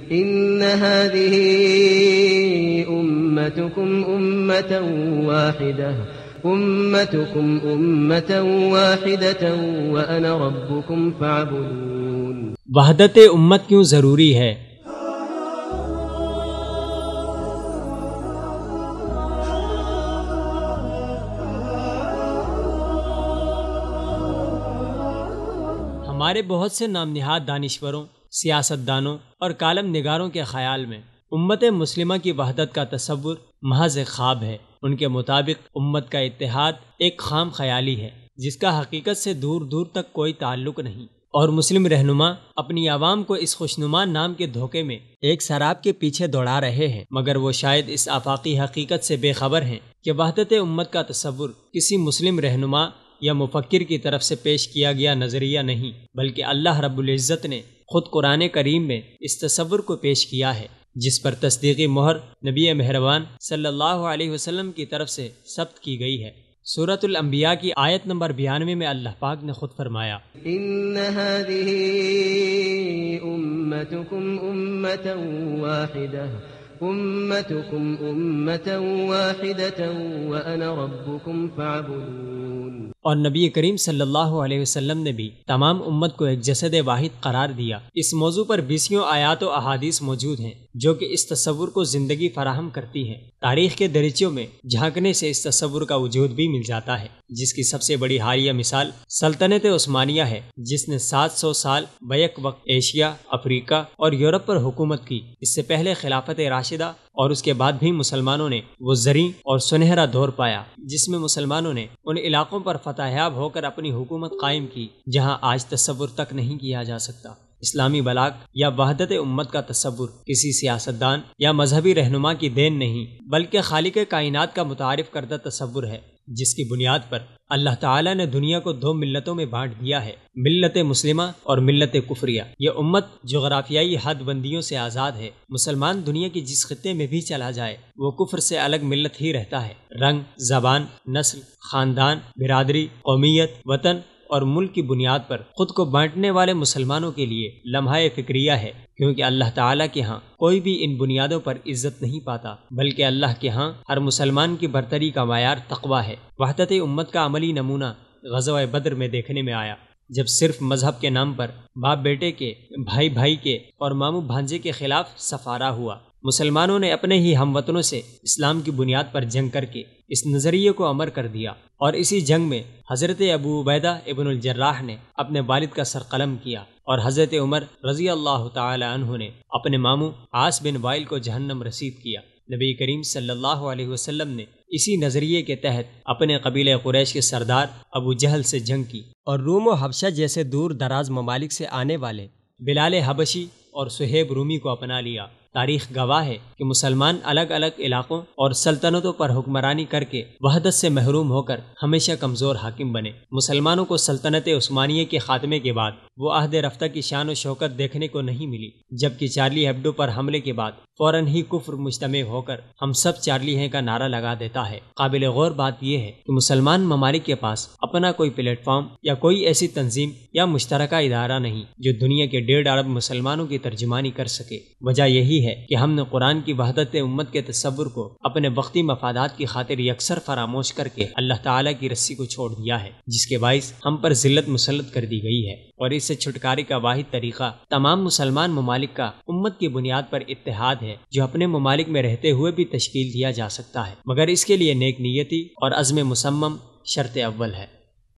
إن هذه أمتكم أمة واحدة وأنا ربكم فاعبدون۔ وحدت امت کیوں ضروری ہے؟ ہمارے بہت سے نام نہاد دانشوروں، سیاستدانوں اور کالم نگاروں کے خیال میں امت مسلمہ کی وحدت کا تصور محض ایک خواب ہے۔ ان کے مطابق امت کا اتحاد ایک خام خیالی ہے جس کا حقیقت سے دور دور تک کوئی تعلق نہیں، اور مسلم رہنما اپنی عوام کو اس خوشنما نام کے دھوکے میں ایک سراب کے پیچھے دوڑا رہے ہیں، مگر وہ شاید اس آفاقی حقیقت سے بے خبر ہیں کہ وحدت امت کا تصور کسی مسلم رہنما یا مفکر کی طرف سے پیش کیا گیا نظریہ نہیں، بلکہ اللہ رب العزت نے خود قرآن کریم میں اس تصور کو پیش کیا ہے، جس پر تصدیقی مہر نبی مہربان صلی اللہ علیہ وسلم کی طرف سے ثبت کی گئی ہے۔ سورۃ الانبیاء کی آیت نمبر 92 میں اللہ پاک نے خود فرمایا، ان هذه امتكم امة واحدة وانا ربكم فاعبدون۔ اور نبی کریم صلی اللہ علیہ وسلم نے بھی تمام امت کو ایک جسد واحد قرار دیا۔ اس موضوع پر 20 آیات و احادیث موجود ہیں جو کہ اس تصور کو زندگی فراہم کرتی ہیں۔ تاریخ کے دریچوں میں جھانکنے سے اس تصور کا وجود بھی مل جاتا ہے، جس کی سب سے بڑی حالیہ مثال سلطنت عثمانیہ ہے، جس نے 700 سال بیک وقت ایشیا، افریقہ اور یورپ پر حکومت کی۔ اس سے پہلے خلافت راشدہ اور اس کے بعد بھی مسلمانوں نے وہ زرعی اور سنہرا دور پایا جس میں مسلمانوں نے ان علاقوں پر فتح یاب ہو کر اپنی حکومت قائم کی جہاں آج تصور تک نہیں کیا جا سکتا۔ اسلامی بلاغ یا وحدت امت کا تصور کسی سیاستدان یا مذہبی رہنما کی دین نہیں، بلکہ خالق کائنات کا متعارف کردہ تصور ہے، جس کی بنیاد پر اللہ تعالیٰ نے دنیا کو 2 ملتوں میں بانٹ دیا ہے، ملت مسلمہ اور ملت کفریہ۔ یہ امت جغرافیائی حد بندیوں سے آزاد ہے۔ مسلمان دنیا کی جس خطے میں بھی چلا جائے وہ کفر سے الگ ملت ہی رہتا ہے۔ رنگ، زبان، نسل، خاندان، برادری، قومیت، وطن اور ملک کی بنیاد پر خود کو بانٹنے والے مسلمانوں کے لیے لمحہ فکریہ ہے، کیونکہ اللہ تعالیٰ کے ہاں کوئی بھی ان بنیادوں پر عزت نہیں پاتا، بلکہ اللہ کے ہاں ہر مسلمان کی برتری کا معیار تقویٰ ہے۔ وحدت امت کا عملی نمونہ غزوہ بدر میں دیکھنے میں آیا، جب صرف مذہب کے نام پر باپ بیٹے کے، بھائی بھائی کے اور ماموں بھانجے کے خلاف سفارہ ہوا۔ مسلمانوں نے اپنے ہی ہم وطنوں سے اسلام کی بنیاد پر جنگ کر کے اس نظریے کو امر کر دیا، اور اسی جنگ میں حضرت ابو عبیدہ ابن الجراح نے اپنے والد کا سر قلم کیا، اور حضرت عمر رضی اللہ تعالی عنہ نے اپنے ماموں عاص بن وائل کو جہنم رسید کیا۔ نبی کریم صلی اللہ علیہ وسلم نے اسی نظریے کے تحت اپنے قبیلہ قریش کے سردار ابو جہل سے جنگ کی، اور روم و حبشہ جیسے دور دراز ممالک سے آنے والے بلال حبشی اور سہیب رومی کو اپنا لیا۔ تاریخ گواہ ہے کہ مسلمان الگ الگ علاقوں اور سلطنتوں پر حکمرانی کر کے وحدت سے محروم ہو کر ہمیشہ کمزور حاکم بنے۔ مسلمانوں کو سلطنت عثمانیہ کے خاتمے کے بعد وہ عہد رفتہ کی شان و شوکت دیکھنے کو نہیں ملی، جبکہ چارلی ہیبڈو پر حملے کے بعد فوراً ہی کفر مجتمع ہو کر ہم سب چارلی ہیں کا نعرہ لگا دیتا ہے۔ قابل غور بات یہ ہے کہ مسلمان ممالک کے پاس اپنا کوئی پلیٹ فارم یا کوئی ایسی تنظیم یا مشترکہ ادارہ نہیں جو دنیا کے 1.5 ارب مسلمانوں کی ترجمانی کر سکے۔ وجہ یہی ہے کہ ہم نے قرآن کی وحدت امت کے تصور کو اپنے وقتی مفادات کی خاطر یکسر فراموش کر کے اللہ تعالیٰ کی رسی کو چھوڑ دیا ہے، جس کے باعث ہم پر ذلت مسلط کر دی گئی ہے، اور اس سے چھٹکارے کا واحد طریقہ تمام مسلمان ممالک کا امت کی بنیاد پر اتحاد ہے، جو اپنے ممالک میں رہتے ہوئے بھی تشکیل دیا جا سکتا ہے، مگر اس کے لیے نیک نیتی اور عزم مصمم شرط اول ہے۔